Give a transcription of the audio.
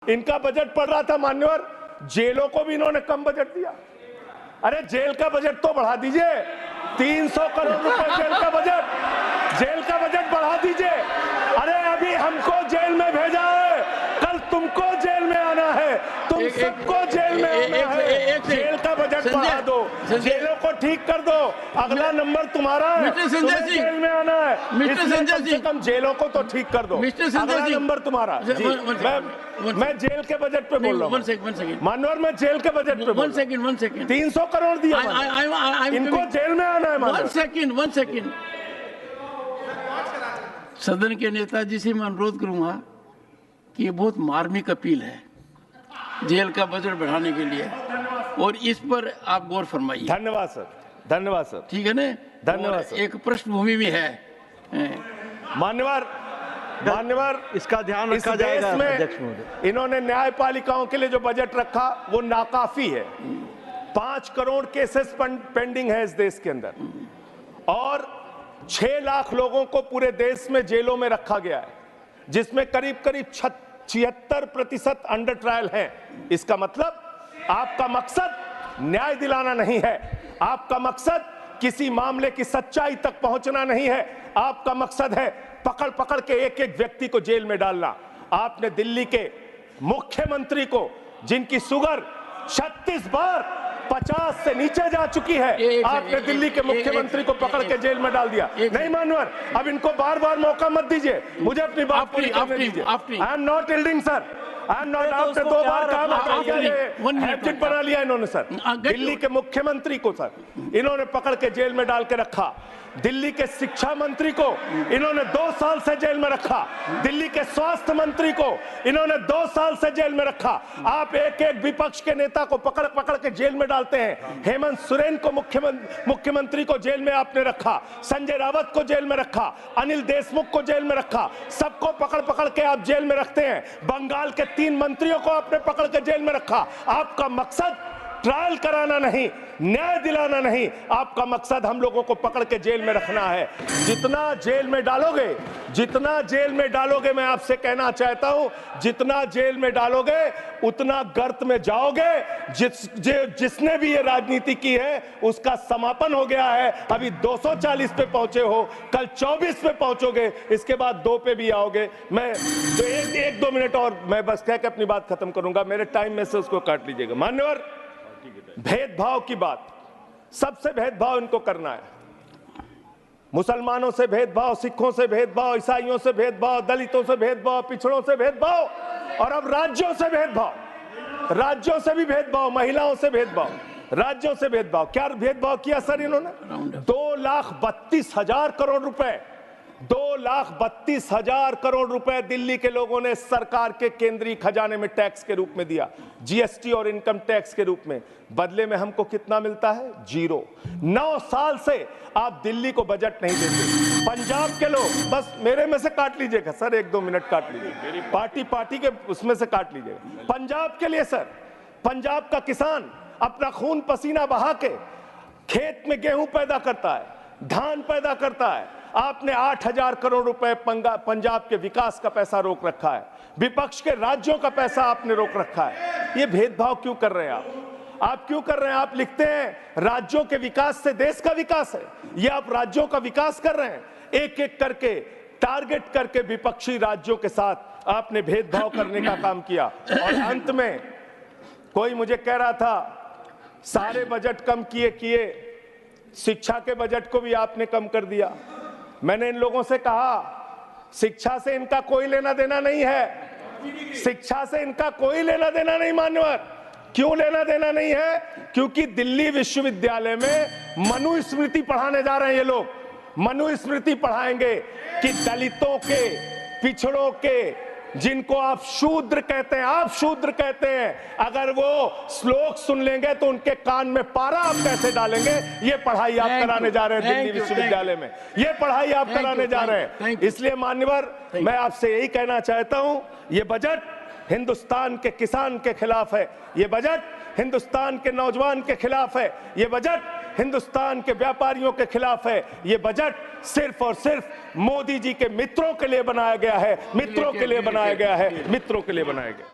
इनका बजट पढ़ रहा था मान्यवर, जेलों को भी इन्होंने कम बजट दिया। अरे जेल का बजट तो बढ़ा दीजिए, 300 करोड़ रुपए जेल का बजट बढ़ा दीजिए। अरे अभी हमको जेल में भेजा है, कल तुमको जेल में आना है, तुम सबको जेल में आना है। जेल का बजट बढ़ा दो, जेलों को ठीक कर दो, अगला नंबर तुम्हारा है, तुम्हें जेल में आना है, इसलिए कम से कम जेलों को तो ठीक कर दो, अगला नंबर तुम्हारा। मैं जेल के बजट पे बोल रहा हूँ मानवर, मैं जेल के बजट पे बोल रहा हूँ। 300 करोड़ दिया, इनको जेल में आना है। वन सेकंड सदन के नेताजी से मैं अनुरोध करूंगा कि ये बहुत मार्मिक अपील है जेल का बजट बढ़ाने के लिए, और इस पर आप गौर फरमाइए। धन्यवाद सर, धन्यवाद सर। ठीक है ना, धन्यवाद सर। एक पृष्ठभूमि भी है मान्यवर, इसका ध्यान रखा जाएगा। में इन्होंने न्यायपालिकाओं के लिए जो बजट रखा वो नाकाफी है। 5 करोड़ केसेस पेंडिंग है इस देश के अंदर, और 6 लाख लोगों को पूरे देश में जेलों में रखा गया है, जिसमें करीब 76% अंडर ट्रायल है। इसका मतलब आपका मकसद न्याय दिलाना नहीं है, आपका मकसद किसी मामले की सच्चाई तक पहुंचना नहीं है, आपका मकसद है पकड़ पकड़ के एक एक व्यक्ति को जेल में डालना। आपने दिल्ली के मुख्यमंत्री को, जिनकी शुगर 36 बार 50 से नीचे जा चुकी है, आपने दिल्ली के मुख्यमंत्री को पकड़ के जेल में डाल दिया। नहीं मानवर, अब इनको बार बार मौका मत दीजिए, मुझे अपनी बात पूरी करने दीजिए। I am not yielding sir, I am not. आपने 2 बार हैबिट बना लिया इन्होंने सर। दिल्ली के मुख्यमंत्री को सर इन्होंने पकड़ के जेल में डाल के रखा, दिल्ली के शिक्षा मंत्री को इन्होंने 2 साल से जेल में रखा, दिल्ली के स्वास्थ्य मंत्री को इन्होंने 2 साल से जेल में रखा। आप एक एक विपक्ष के नेता को पकड़ पकड़ के जेल में डालते हैं। हेमंत सोरेन को मुख्यमंत्री को जेल में आपने रखा, संजय रावत को जेल में रखा, अनिल देशमुख को जेल में रखा, सबको पकड़ पकड़ के आप जेल में रखते हैं। बंगाल के 3 मंत्रियों को आपने पकड़ के जेल में रखा। आपका मकसद ट्रायल कराना नहीं, न्याय दिलाना नहीं, आपका मकसद हम लोगों को पकड़ के जेल में रखना है। जितना जेल में डालोगे, मैं आपसे कहना चाहता हूं, जितना जेल में डालोगे उतना गर्त में जाओगे। जिसने भी ये राजनीति की है उसका समापन हो गया है। अभी 240 पे पहुंचे हो, कल 24 पे पहुंचोगे, इसके बाद 2 पे भी आओगे। मैं तो 1-2 मिनट और मैं बस कह के अपनी बात खत्म करूंगा, मेरे टाइम में से उसको काट लीजिएगा। मान्यवर, भेदभाव की बात, सबसे भेदभाव इनको करना है। मुसलमानों से भेदभाव, सिखों से भेदभाव, ईसाइयों से भेदभाव, दलितों से भेदभाव, पिछड़ों से भेदभाव, और अब राज्यों से भेदभाव, राज्यों से भी भेदभाव, महिलाओं से भेदभाव, राज्यों से भेदभाव। क्या भेदभाव किया सर इन्होंने? 2,32,000 करोड़ रुपए, 2,32,000 करोड़ रुपए दिल्ली के लोगों ने सरकार के केंद्रीय खजाने में टैक्स के रूप में दिया, जीएसटी और इनकम टैक्स के रूप में। बदले में हमको कितना मिलता है? 0। 9 साल से आप दिल्ली को बजट नहीं देते। पंजाब के लोग, बस मेरे में से काट लीजिएगा सर, 1-2 मिनट काट लीजिए, पार्टी के उसमें से काट लीजिएगा। पंजाब के लिए सर, पंजाब का किसान अपना खून पसीना बहा के खेत में गेहूं पैदा करता है, धान पैदा करता है। आपने 8,000 करोड़ रुपए पंजाब के विकास का पैसा रोक रखा है, विपक्ष के राज्यों का पैसा आपने रोक रखा है। ये भेदभाव क्यों कर रहे हैं आप क्यों कर रहे हैं? आप लिखते हैं राज्यों के विकास से देश का विकास है, ये आप राज्यों का विकास कर रहे हैं। एक एक करके टारगेट करके विपक्षी राज्यों के साथ आपने भेदभाव करने का काम किया। और अंत में कोई मुझे कह रहा था सारे बजट कम किए, शिक्षा के बजट को भी आपने कम कर दिया। मैंने इन लोगों से कहा शिक्षा से इनका कोई लेना देना नहीं है, शिक्षा से इनका कोई लेना देना नहीं। मान्यवर, क्यों लेना देना नहीं है? क्योंकि दिल्ली विश्वविद्यालय में मनुस्मृति पढ़ाने जा रहे हैं ये लोग। मनुस्मृति पढ़ाएंगे कि दलितों के, पिछड़ों के, जिनको आप शूद्र कहते हैं, अगर वो श्लोक सुन लेंगे तो उनके कान में पारा आप कैसे डालेंगे? ये पढ़ाई आप कराने जा रहे हैं दिल्ली विश्वविद्यालय में, ये पढ़ाई आप कराने जा रहे हैं। इसलिए मान्यवर, मैं आपसे यही कहना चाहता हूं, ये बजट हिंदुस्तान के किसान के खिलाफ है, ये बजट हिंदुस्तान के नौजवान के खिलाफ है, ये बजट हिंदुस्तान के व्यापारियों के खिलाफ है। ये बजट सिर्फ और सिर्फ मोदी जी के मित्रों के लिए बनाया गया है, मित्रों के लिए बनाया गया है, मित्रों के लिए बनाया गया।